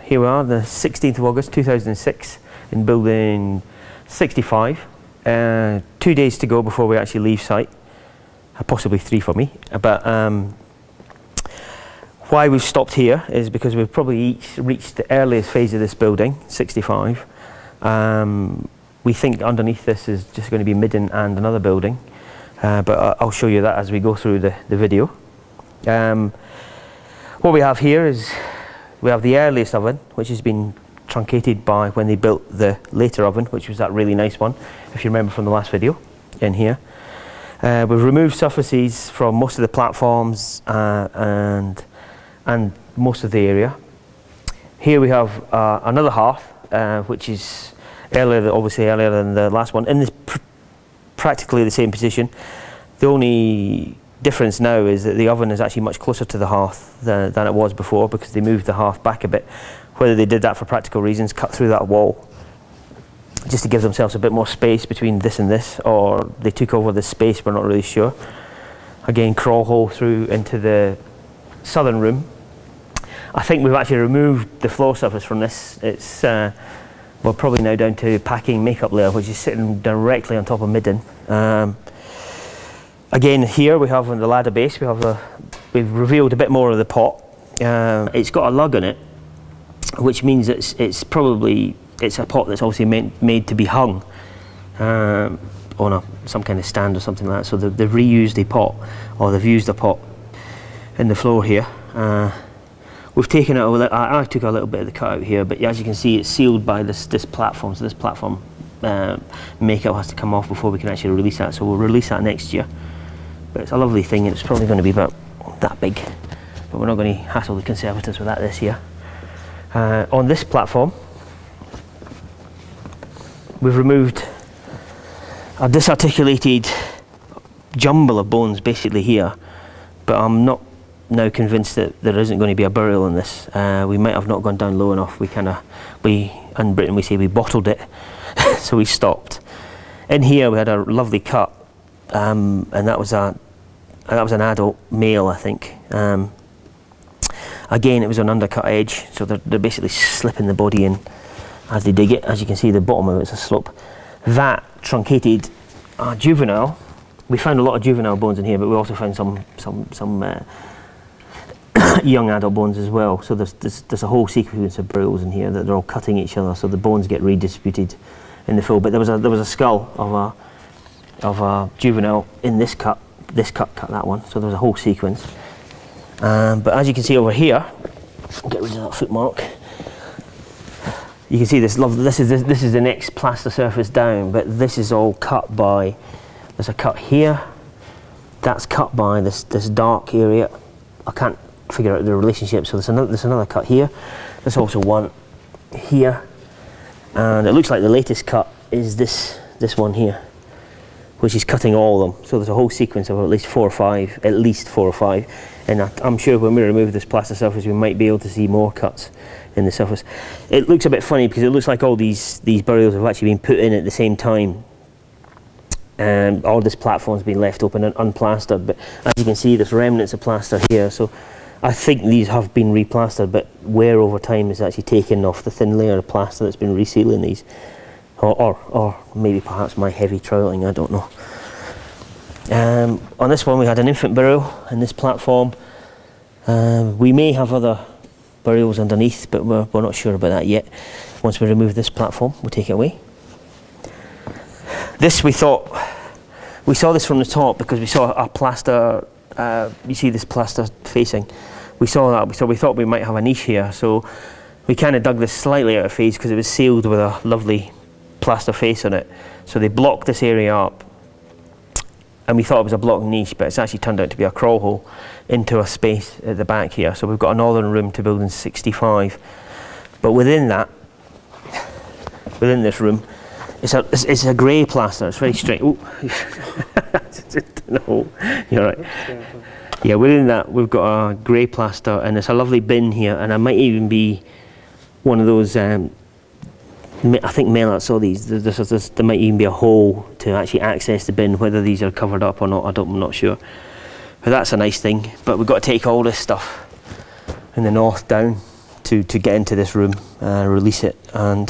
here we are, the 16th of August 2006 in building 65. 2 days to go before we actually leave site, possibly 3 for me. But why we've stopped here is because we've probably each reached the earliest phase of this building, 65. We think underneath this is just going to be midden and another building, but I'll show you that as we go through the video. What we have here is we have the earliest oven, which has been truncated by when they built the later oven, which was that really nice one, if you remember from the last video, in here. We've removed surfaces from most of the platforms and most of the area. Here we have another hearth, which is obviously earlier than the last one, in this practically the same position. The only difference now is that the oven is actually much closer to the hearth than it was before, because they moved the hearth back a bit. Whether they did that for practical reasons, cut through that wall just to give themselves a bit more space between this and this, or they took over the space, we're not really sure. Again, crawl hole through into the southern room. I think we've actually removed the floor surface from this. It's we're probably now down to packing makeup layer, which is sitting directly on top of midden. Again, here we have on the ladder base, we've revealed a bit more of the pot. It's got a lug in it, which means it's a pot that's obviously made to be hung on some kind of stand or something like that. So they've reused a pot, or they've used a pot in the floor here. We've taken out I took a little bit of the cut out here, but as you can see, it's sealed by this platform. So this platform makeup has to come off before we can actually release that. So we'll release that next year. But it's a lovely thing, and it's probably going to be about that big. But we're not going to hassle the conservators with that this year. On this platform, we've removed a disarticulated jumble of bones basically here, but I'm not now convinced that there isn't going to be a burial in this. We might have not gone down low enough. In Britain we say we bottled it, so we stopped. In here we had a lovely cut, and that was an adult male, I think. Again, it was an undercut edge, so they're basically slipping the body in as they dig it. As you can see, the bottom of it's a slope. That truncated juvenile. We found a lot of juvenile bones in here, but we also found some young adult bones as well. So there's a whole sequence of burials in here that they're all cutting each other, so the bones get redistributed in the fill. But there was a skull of a juvenile in this cut. This cut that one. So there's a whole sequence. But as you can see over here, get rid of that foot mark. You can see this is the next plaster surface down, but this is all cut by. There's a cut here. That's cut by this dark area. I can't figure out the relationship. So there's another cut here. There's also one here, and it looks like the latest cut is this one here, which is cutting all of them. So there's a whole sequence of at least four or five, and I'm sure when we remove this plaster surface we might be able to see more cuts in the surface. It looks a bit funny because it looks like all these burials have actually been put in at the same time, and all this platform's been left open and unplastered, but as you can see there's remnants of plaster here, so I think these have been replastered, but wear over time has actually taken off the thin layer of plaster that's been resealing these. Or maybe perhaps my heavy troweling, I don't know. On this one we had an infant burial in this platform. We may have other burials underneath, but we're not sure about that yet. Once we remove this platform, we'll take it away. This we saw this from the top because we saw a plaster, you see this plaster facing. We saw that, so we thought we might have a niche here, so we kind of dug this slightly out of phase because it was sealed with a lovely plaster face on it. So they blocked this area up, and we thought it was a block niche, but it's actually turned out to be a crawl hole into a space at the back here. So we've got a northern room to building 65, but within this room, it's a grey plaster. It's very strange. Oh, no, you're right. Yeah, within that we've got a grey plaster, and it's a lovely bin here, and it might even be one of those. I think Melart saw these. There might even be a hole to actually access the bin. Whether these are covered up or not, I'm not sure. But that's a nice thing. But we've got to take all this stuff in the north down to get into this room, release it. And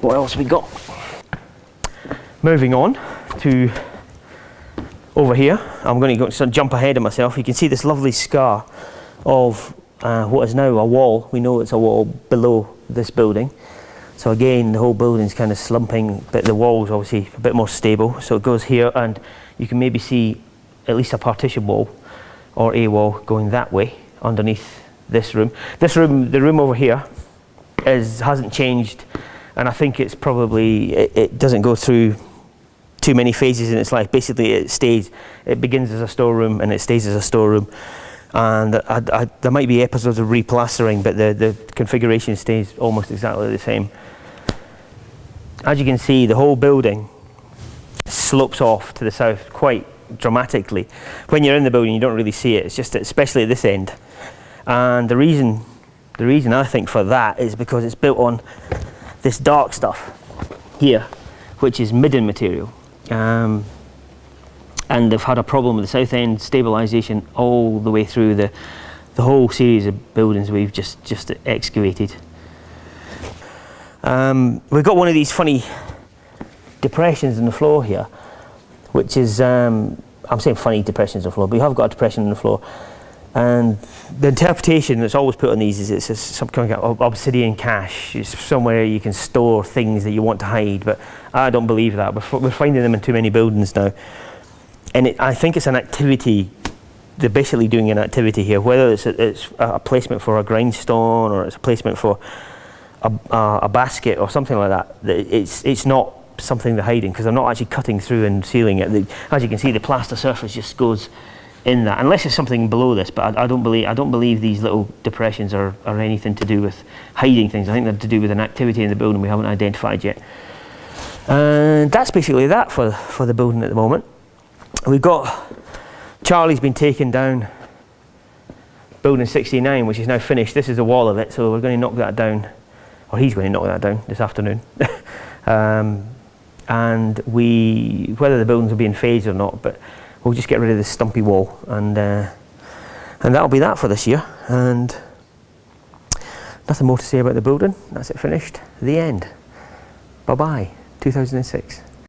what else we got? Moving on to over here, I'm going to go sort of jump ahead of myself. You can see this lovely scar of what is now a wall. We know it's a wall below this building. So again, the whole building's kind of slumping, but the wall's obviously a bit more stable. So it goes here, and you can maybe see at least a partition wall or a wall going that way underneath this room. This room, the room over here, hasn't changed, and I think it's probably, it doesn't go through too many phases in its life. Basically, it begins as a storeroom and it stays as a storeroom. And there might be episodes of replastering, but the configuration stays almost exactly the same. As you can see, the whole building slopes off to the south quite dramatically. When you're in the building, you don't really see it. It's just, especially at this end. And the reason I think for that is because it's built on this dark stuff here, which is midden material. And they've had a problem with the south end stabilisation all the way through the whole series of buildings we've just excavated. We've got one of these funny depressions in the floor here, which is, I'm saying funny depressions in the floor, but we have got a depression in the floor. And the interpretation that's always put on these is it's some kind of obsidian cache. It's somewhere you can store things that you want to hide, but I don't believe that. We're finding them in too many buildings now. And I think it's an activity. They're basically doing an activity here, whether it's a placement for a grindstone or it's a placement for a basket or something like that. It's not something they're hiding, because they're not actually cutting through and sealing it. As you can see, the plaster surface just goes in that, unless it's something below this. But I don't believe these little depressions are anything to do with hiding things. I think they're to do with an activity in the building we haven't identified yet. And that's basically that for the building at the moment. We've got, Charlie's been taken down building 69, which is now finished. This is the wall of it, so we're going to knock that down, or he's going to knock that down this afternoon. And whether the buildings will be in phase or not, but we'll just get rid of this stumpy wall, and that'll be that for this year. And nothing more to say about the building. That's it, finished. The end. Bye bye, 2006.